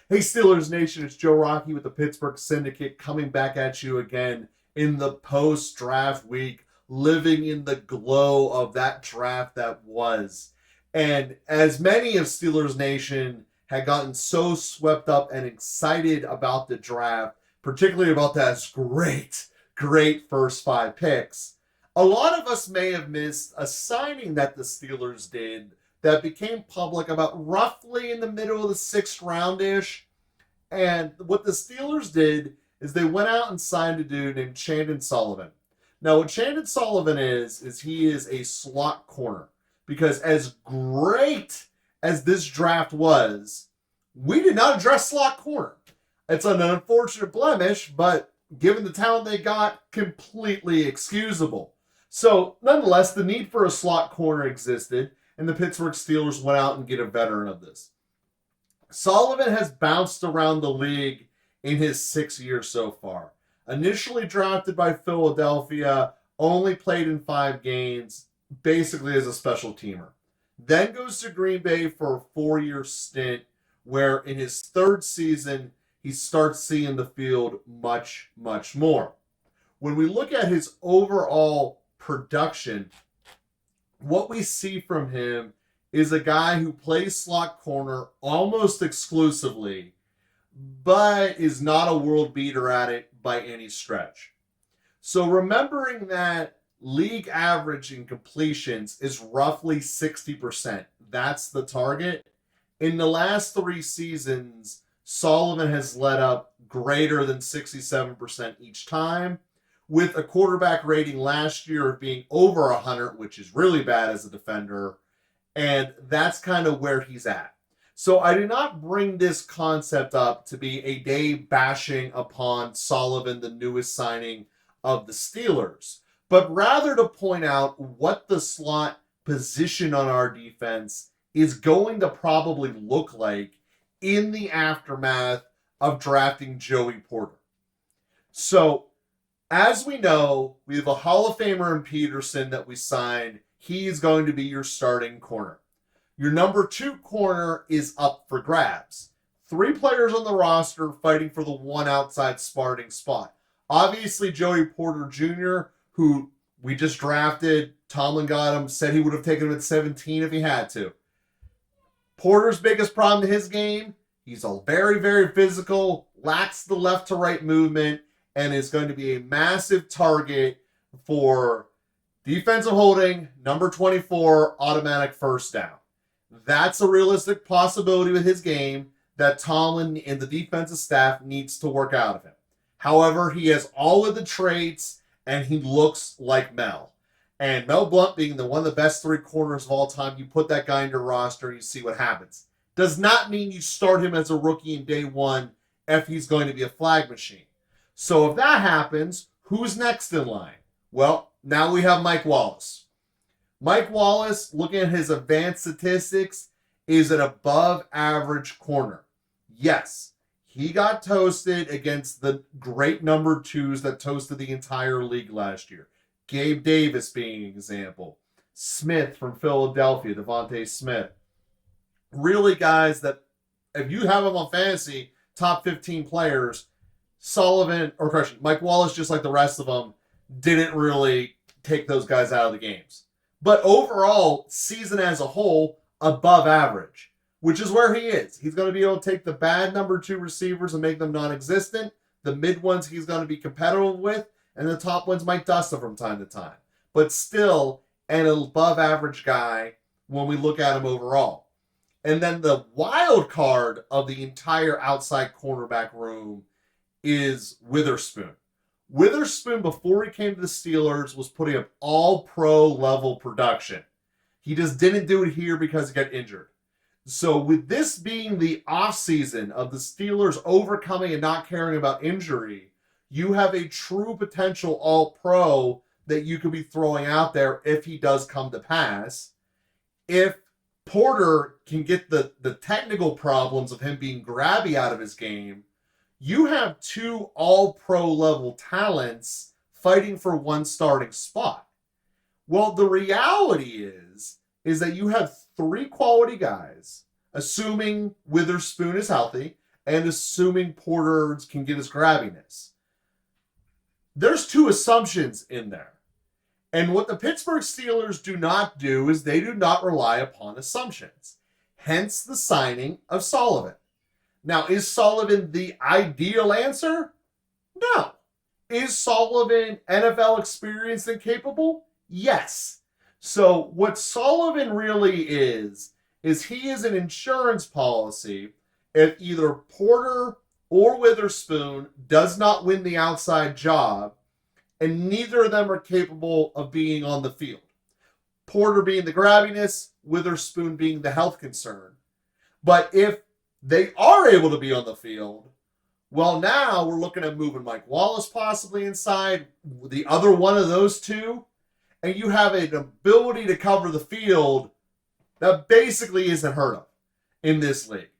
Hey Steelers Nation, it's Joe Rockey with the Pittsburgh Syndicate coming back at you again in the post-draft week, living in the glow of that draft that was. And as many of Steelers Nation had gotten so swept up and excited about the draft, particularly about that great first 5 picks, a lot of us may have missed a signing that the Steelers did that became public about roughly in the middle of the 6th round-ish. And what the Steelers did is they went out and signed a dude named Chandon Sullivan. Now, what Chandon Sullivan is he is a slot corner. Because as great as this draft was, we did not address slot corner. It's an unfortunate blemish, but given the talent they got, completely excusable. So, nonetheless, the need for a slot corner existed, and the Pittsburgh Steelers went out and get a veteran of this. Sullivan has bounced around the league in his 6 years so far. Initially drafted by Philadelphia, only played in 5 games, basically as a special teamer. Then goes to Green Bay for a 4-year stint, where in his 3rd season, he starts seeing the field much more. When we look at his overall production, what we see from him is a guy who plays slot corner almost exclusively, but is not a world beater at it by any stretch. So remembering that league average in completions is roughly 60%, that's the target. In the last 3 seasons, Sullivan has led up greater than 67% each time, with a quarterback rating last year of being over 100, which is really bad as a defender, and that's kind of where he's at. So I do not bring this concept up to be a day bashing upon Sullivan, the newest signing of the Steelers, but rather to point out what the slot position on our defense is going to probably look like in the aftermath of drafting Joey Porter. So, as we know, we have a Hall of Famer in Peterson that we signed. He's going to be your starting corner. Your number 2 corner is up for grabs. 3 players on the roster fighting for the 1 outside starting spot. Obviously, Joey Porter Jr., who we just drafted. Tomlin got him, said he would have taken him at 17 if he had to. Porter's biggest problem in his game, he's a very physical, lacks the left to right movement, and is going to be a massive target for defensive holding, number 24, automatic first down. That's a realistic possibility with his game that Tomlin and the defensive staff needs to work out of him. However, he has all of the traits, and he looks like Mel. And Mel Blount being one of the best 3 corners of all time, you put that guy in your roster and you see what happens. Does not mean you start him as a rookie in day 1 if he's going to be a flag machine. So if that happens, who's next in line? Well, now we have Mike Wallace. Mike Wallace, looking at his advanced statistics, is an above average corner. Yes, he got toasted against the great number 2s that toasted the entire league last year. Gabe Davis being an example. Smith from Philadelphia, Devontae Smith. Really guys that, if you have them on fantasy, top 15 players, Mike Wallace, just like the rest of them, didn't really take those guys out of the games. But overall, season as a whole, above average, which is where he is. He's going to be able to take the bad number 2 receivers and make them non-existent. The mid ones he's going to be competitive with, and the top ones might dust him from time to time. But still, an above average guy when we look at him overall. And then the wild card of the entire outside cornerback room is Witherspoon. Witherspoon, before he came to the Steelers, was putting up all-pro level production. He just didn't do it here because he got injured. So with this being the offseason of the Steelers overcoming and not caring about injury, you have a true potential all-pro that you could be throwing out there if he does come to pass. If Porter can get the technical problems of him being grabby out of his game, you have 2 all-pro level talents fighting for 1 starting spot. Well, the reality is that you have 3 quality guys, assuming Witherspoon is healthy, and assuming Porter can get his grabbiness. There's two assumptions in there. And what the Pittsburgh Steelers do not do is they do not rely upon assumptions. Hence the signing of Sullivan. Now, is Sullivan the ideal answer? No. Is Sullivan NFL experienced and capable? Yes. So what Sullivan really is he is an insurance policy if either Porter or Witherspoon does not win the outside job, and neither of them are capable of being on the field. Porter being the grabbiness, Witherspoon being the health concern. But if they are able to be on the field, well, now we're looking at moving Mike Wallace possibly inside, the other one of those two, and you have an ability to cover the field that basically isn't heard of in this league.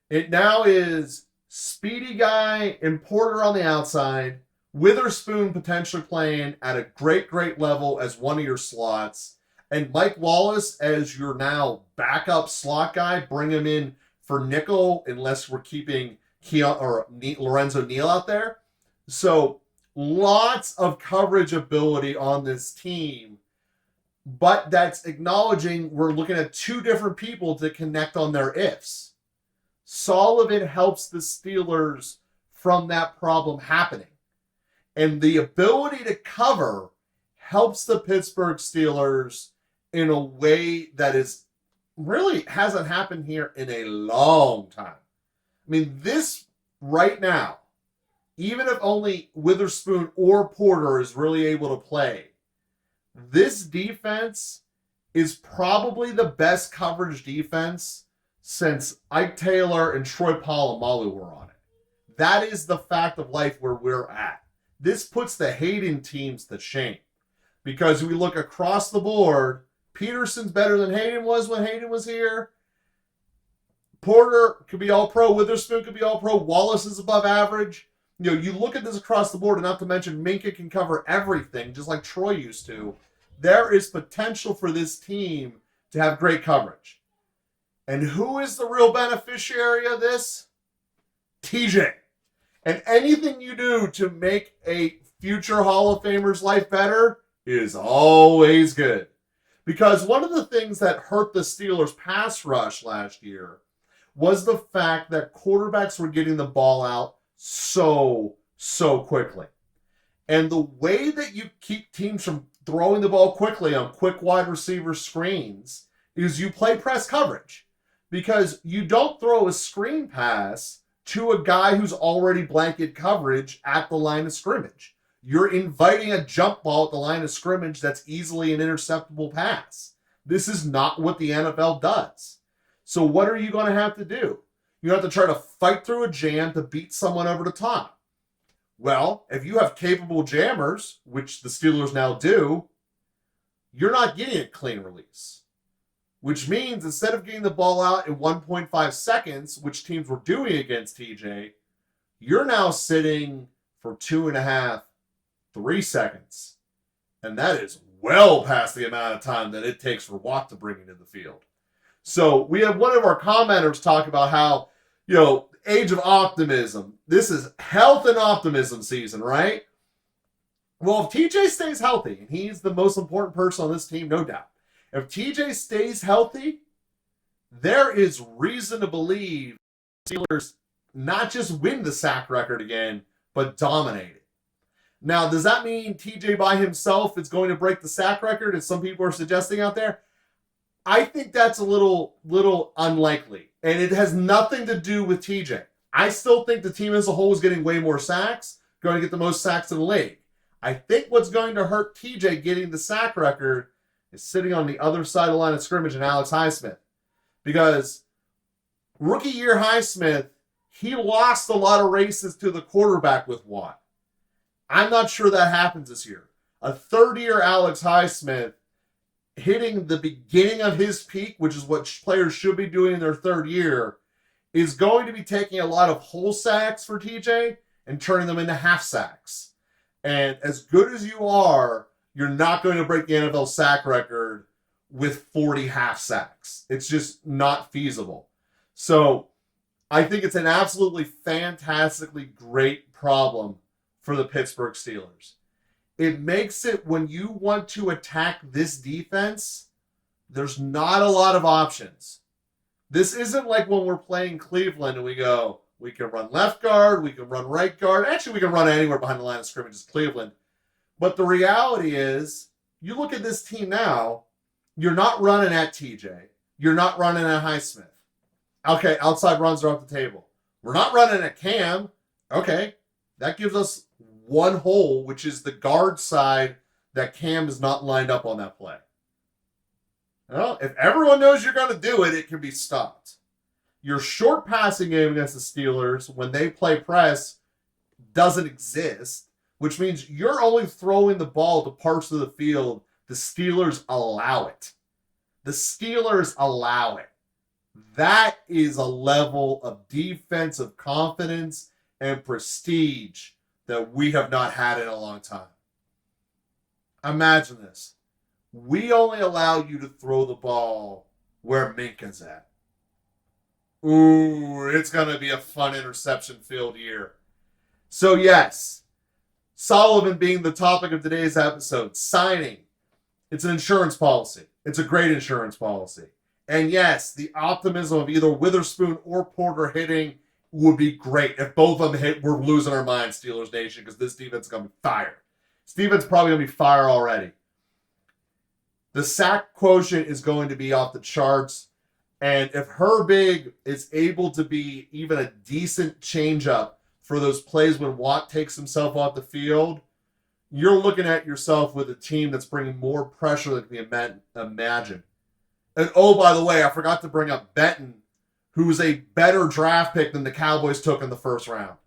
It now is speedy guy and Porter on the outside, Witherspoon potentially playing at a great, great level as one of your slots, and Mike Wallace as your now backup slot guy. Bring him in for nickel unless we're keeping Lorenzo Neal out there. So lots of coverage ability on this team, but that's acknowledging we're looking at two different people to connect on their ifs. Sullivan helps the Steelers from that problem happening. And the ability to cover helps the Pittsburgh Steelers in a way that is really hasn't happened here in a long time. I mean, this right now, even if only Witherspoon or Porter is really able to play, this defense is probably the best coverage defense since Ike Taylor and Troy Polamalu were on it. That is the fact of life where we're at. This puts the Hayden teams to shame. Because we look across the board, Peterson's better than Hayden was when Hayden was here. Porter could be all-pro. Witherspoon could be all-pro. Wallace is above average. You know, you look at this across the board, and not to mention Minkah can cover everything, just like Troy used to. There is potential for this team to have great coverage. And who is the real beneficiary of this? TJ. And anything you do to make a future Hall of Famer's life better is always good. Because one of the things that hurt the Steelers' pass rush last year was the fact that quarterbacks were getting the ball out so quickly. And the way that you keep teams from throwing the ball quickly on quick wide receiver screens is you play press coverage. Because you don't throw a screen pass to a guy who's already blanket coverage at the line of scrimmage. You're inviting a jump ball at the line of scrimmage that's easily an interceptable pass. This is not what the NFL does. So what are you going to have to do? You have to try to fight through a jam to beat someone over the top. Well, if you have capable jammers, which the Steelers now do, you're not getting a clean release. Which means instead of getting the ball out in 1.5 seconds, which teams were doing against TJ, you're now sitting for 2.5, 3 seconds. And that is well past the amount of time that it takes for Watt to bring into the field. So we have one of our commenters talk about how, age of optimism. This is health and optimism season, right? Well, if TJ stays healthy, and he's the most important person on this team, no doubt. If TJ stays healthy, there is reason to believe Steelers not just win the sack record again, but dominate it. Now, does that mean TJ by himself is going to break the sack record, as some people are suggesting out there? I think that's a little unlikely. And it has nothing to do with TJ. I still think the team as a whole is getting way more sacks, going to get the most sacks in the league. I think what's going to hurt TJ getting the sack record is sitting on the other side of the line of scrimmage and Alex Highsmith. Because rookie year Highsmith, he lost a lot of races to the quarterback with Watt. I'm not sure that happens this year. A third-year Alex Highsmith hitting the beginning of his peak, which is what players should be doing in their third year, is going to be taking a lot of whole sacks for TJ and turning them into half sacks. And as good as you are, you're not going to break the NFL sack record with 40 half sacks. It's just not feasible. So I think it's an absolutely fantastically great problem for the Pittsburgh Steelers. It makes it, when you want to attack this defense, there's not a lot of options. This isn't like when we're playing Cleveland and we go, we can run left guard, we can run right guard. Actually, we can run anywhere behind the line of scrimmage as Cleveland. But the reality is, you look at this team now, you're not running at TJ. You're not running at Highsmith. Okay, outside runs are off the table. We're not running at Cam. Okay, that gives us one hole, which is the guard side that Cam is not lined up on that play. Well, if everyone knows you're going to do it, it can be stopped. Your short passing game against the Steelers, when they play press, doesn't exist, which means you're only throwing the ball to parts of the field the Steelers allow it. The Steelers allow it. That is a level of defensive confidence and prestige that we have not had in a long time. Imagine this. We only allow you to throw the ball where Minkah's at. Ooh, it's going to be a fun interception-filled year. So yes, Sullivan being the topic of today's episode, signing. It's an insurance policy. It's a great insurance policy. And yes, the optimism of either Witherspoon or Porter hitting would be great. If both of them hit, we're losing our minds, Steelers Nation, because this defense is going to be fire. This defense is probably going to be fire already. The sack quotient is going to be off the charts. And if Herbig is able to be even a decent changeup for those plays when Watt takes himself off the field, you're looking at yourself with a team that's bringing more pressure than can be imagined. And oh, by the way, I forgot to bring up Benton, who's a better draft pick than the Cowboys took in the first round.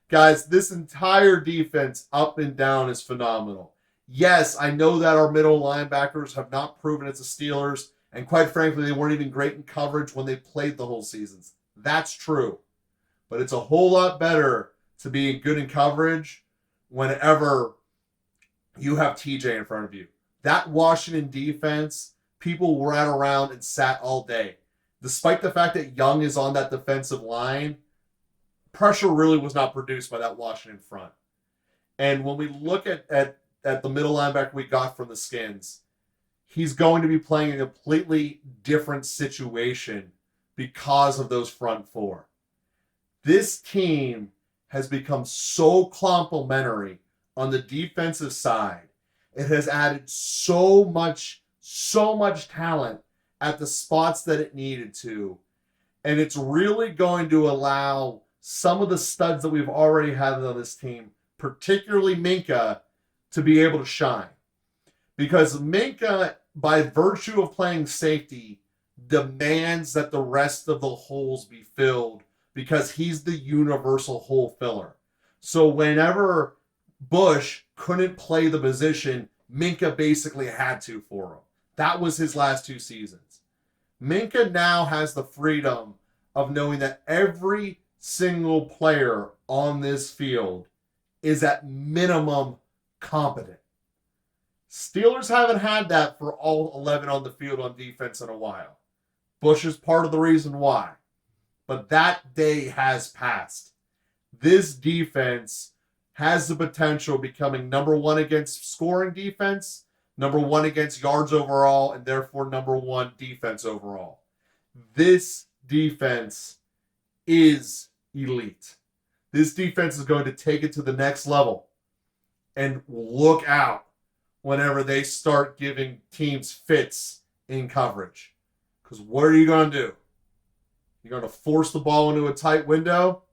Guys, this entire defense up and down is phenomenal. Yes, I know that our middle linebackers have not proven it's the Steelers, and quite frankly, they weren't even great in coverage when they played the whole seasons. That's true. But it's a whole lot better to be good in coverage whenever you have TJ in front of you. That Washington defense, people ran around and sat all day. Despite the fact that Young is on that defensive line, pressure really was not produced by that Washington front. And when we look at the middle linebacker we got from the Skins, he's going to be playing a completely different situation because of those front four. This team has become so complementary on the defensive side. It has added so much talent at the spots that it needed to. And it's really going to allow some of the studs that we've already had on this team, particularly Minkah, to be able to shine. Because Minkah, by virtue of playing safety, demands that the rest of the holes be filled because he's the universal hole filler. So whenever Bush couldn't play the position, Minkah basically had to for him. That was his last 2 seasons. Minkah now has the freedom of knowing that every single player on this field is at minimum competent. Steelers haven't had that for all 11 on the field on defense in a while. Bush is part of the reason why. But that day has passed. This defense has the potential of becoming number 1 against scoring defense, number 1 against yards overall, and therefore number 1 defense overall. This defense is elite. This defense is going to take it to the next level. And look out whenever they start giving teams fits in coverage. Because what are you going to do? You're going to force the ball into a tight window,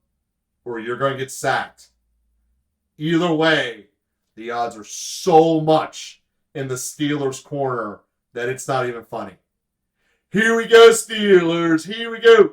or you're going to get sacked. Either way, the odds are so much in the Steelers' corner that it's not even funny. Here we go, Steelers. Here we go.